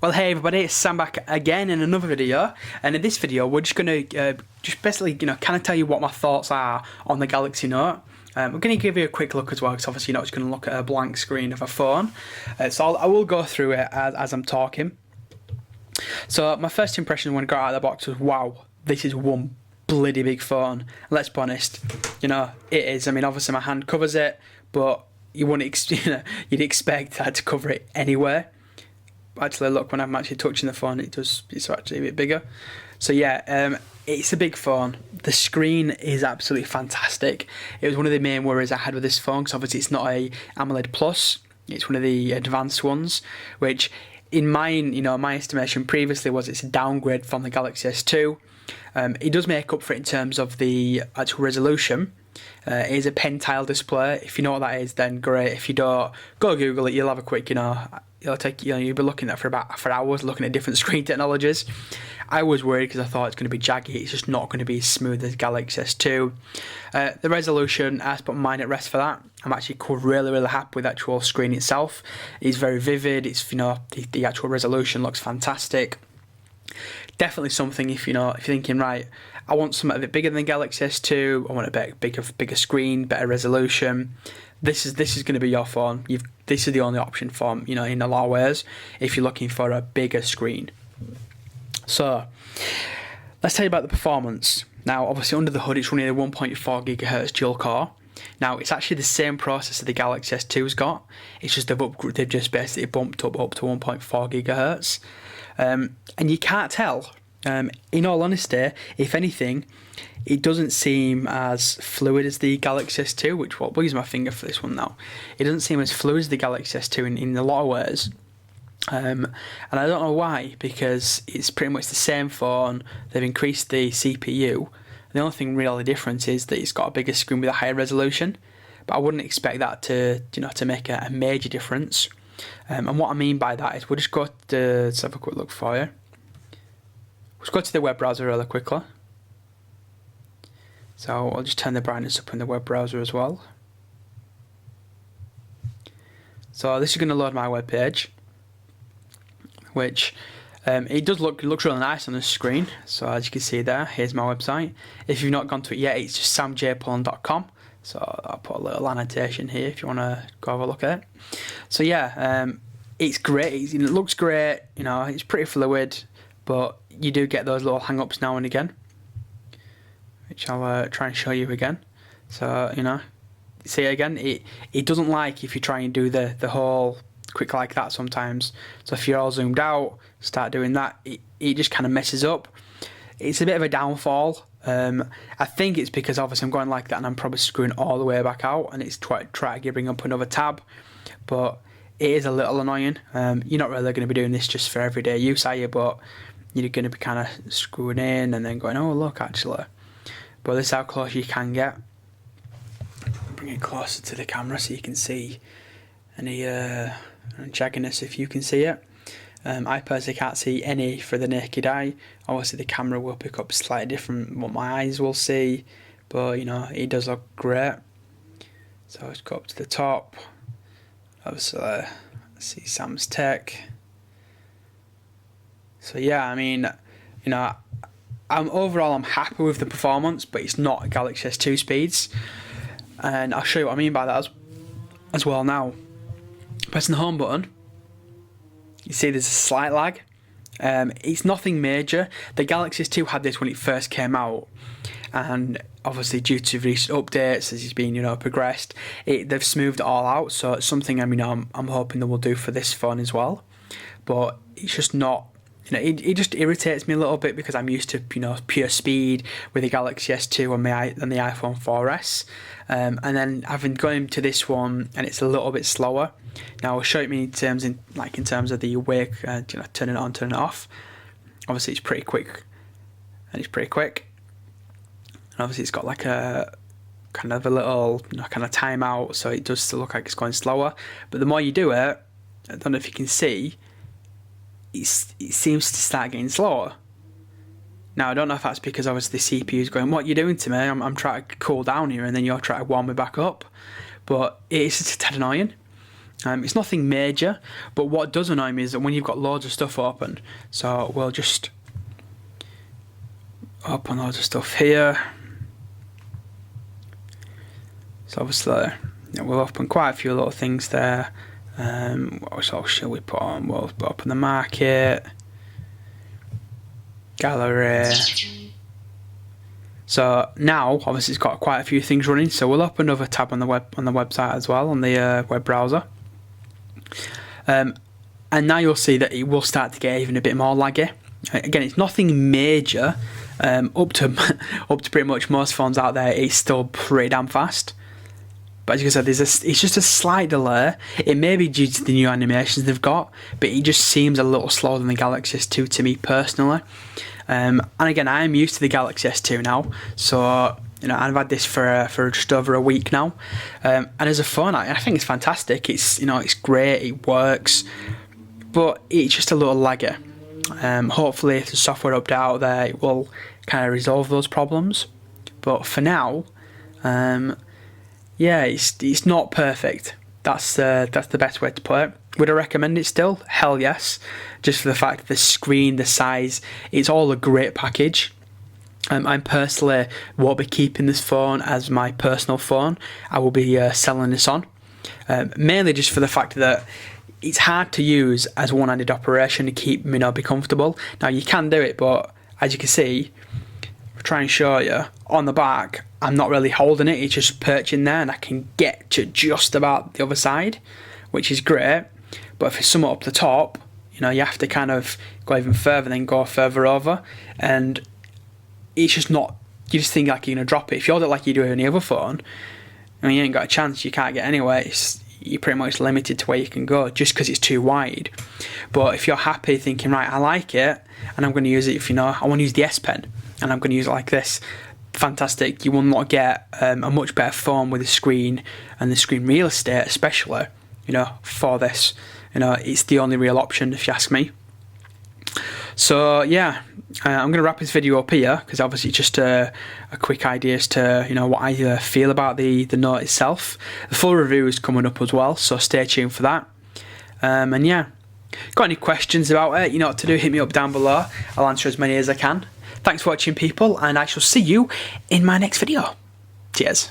Well, hey everybody, it's Sam back again in another video, and in this video we're just going to just basically, kind of tell you what my thoughts are on the Galaxy Note. We're going to give you a quick look as well, because obviously you're not just going to look at a blank screen of a phone. So I will go through it as I'm talking. So my first impression when I got out of the box was, wow, this is one bloody big phone. Let's be honest, it is. I mean, obviously my hand covers it, but you wouldn't, you'd expect that to cover it anyway. Actually, look, when I'm actually touching the phone, it's actually a bit bigger. So yeah, it's a big phone. The screen is absolutely fantastic. It was one of the main worries I had with this phone, because obviously it's not a AMOLED Plus. It's one of the advanced ones, which in my estimation previously it's a downgrade from the Galaxy S2. It does make up for it in terms of the actual resolution. It is a pen-tile display. If you know what that is, then great. If you don't, go Google it. You'll have a quick, it'll take you'll be looking at for hours looking at different screen technologies. I was worried because I thought it's going to be jaggy. It's just not going to be as smooth as Galaxy S2. The resolution, I put my mind at rest for that. I'm actually really happy with the actual screen itself. It's very vivid. It's the actual resolution looks fantastic. Definitely something if you're thinking, right, I want something a bit bigger than Galaxy S2. I want a bigger screen, better resolution. This is going to be your phone. This is the only option for in a lot of ways if you're looking for a bigger screen. So let's tell you about the performance. Now, obviously under the hood, it's running a 1.4 GHz dual core. Now, it's actually the same processor the Galaxy S2's got. It's just they've just basically bumped up to 1.4 GHz. And you can't tell. In all honesty, if anything, it doesn't seem as fluid as the Galaxy S2, we'll use my finger for this one now. It doesn't seem as fluid as the Galaxy S2 in a lot of ways. And I don't know why, because it's pretty much the same phone. They've increased the CPU. The only thing really different is that it's got a bigger screen with a higher resolution. But I wouldn't expect that to make a major difference. And what I mean by that is we'll just go to let's have a quick look for you. Let's go to the web browser really quickly. So I'll just turn the brightness up in the web browser as well. So this is going to load my web page, which it looks really nice on the screen. So as you can see there, here's my website. If you've not gone to it yet, it's just samjpullen.com. So I'll put a little annotation here if you want to go have a look at it. So yeah, it's great. It looks great. It's pretty fluid, but you do get those little hang-ups now and again, which I'll try and show you again. So see again, it doesn't like if you try and do the whole quick like that sometimes. So if you're all zoomed out, start doing that, it just kind of messes up. It's a bit of a downfall. I think it's because obviously I'm going like that and I'm probably screwing all the way back out, and it's try to bring up another tab, but it is a little annoying. You're not really going to be doing this just for everyday use, are you? But you're going to be kind of screwing in and then going, oh look, actually. But this is how close you can get. Bring it closer to the camera so you can see any jagginess if you can see it. I personally can't see any for the naked eye. Obviously the camera will pick up slightly different what my eyes will see, but it does look great. So let's go up to the top. Obviously let's see Sam's Tech. So yeah, I mean, I'm happy with the performance, but it's not Galaxy S2 speeds, and I'll show you what I mean by that as well now. Pressing the home button, you see there's a slight lag. It's nothing major. The Galaxy S2 had this when it first came out, and obviously due to recent updates as it's been progressed, they've smoothed it all out. So it's something I'm hoping they will do for this phone as well. But it's just not. It just irritates me a little bit because I'm used to pure speed with the Galaxy S2 and the iPhone 4S, and then having gone to this one and it's a little bit slower. Now I'll show you in terms of the wake, turning it on, turning it off. Obviously it's pretty quick, and obviously it's got like a kind of a little kind of timeout, so it does still look like it's going slower. But the more you do it, I don't know if you can see, it seems to start getting slower. Now I don't know if that's because obviously the CPU is going, what are you doing to me? I'm trying to cool down here, and then you're trying to warm me back up. But it's just a tad annoying. It's nothing major, but what does annoy me is that when you've got loads of stuff open, so we'll just open loads of stuff here. So obviously, we'll open quite a few little things there. What else shall we put on? We'll open the market, gallery. So now, obviously, it's got quite a few things running. So we'll open another tab on the website as well, on the web browser. And now you'll see that it will start to get even a bit more laggy. Again, it's nothing major. Up to pretty much most phones out there, it's still pretty damn fast. But as you can see, it's just a slight delay. It may be due to the new animations they've got, but it just seems a little slower than the Galaxy S2 to me personally. And again, I am used to the Galaxy S2 now, so I've had this for just over a week now. And as a phone, I think it's fantastic. It's it's great. It works, but it's just a little laggy. Hopefully, if the software update out there, it will kind of resolve those problems. But for now, yeah, it's not perfect. That's the best way to put it. Would I recommend it still? Hell yes. Just for the fact that the screen, the size, it's all a great package. I personally won't be keeping this phone as my personal phone. I will be selling this on. Mainly just for the fact that it's hard to use as a one-handed operation to keep be comfortable. Now you can do it, but as you can see, I'll try and show you on the back, I'm not really holding it, it's just perching there and I can get to just about the other side, which is great. But if it's somewhat up the top, you have to kind of go even further, then go further over, and it's just not, you just think like you're going to drop it. If you hold it like you do with any other phone, you ain't got a chance, you can't get anywhere. You're pretty much limited to where you can go just because it's too wide. But if you're happy thinking, right, I like it and I'm going to use it, I want to use the S Pen and I'm going to use it like this, fantastic. You will not get a much better phone with the screen and the screen real estate, especially for this. It's the only real option if you ask me. So yeah, I'm going to wrap this video up here because obviously it's just a quick idea as to what I feel about the Note itself. The full review is coming up as well, so stay tuned for that. And yeah, got any questions about it, you know what to do, hit me up down below. I'll answer as many as I can. Thanks for watching, people, and I shall see you in my next video. Cheers.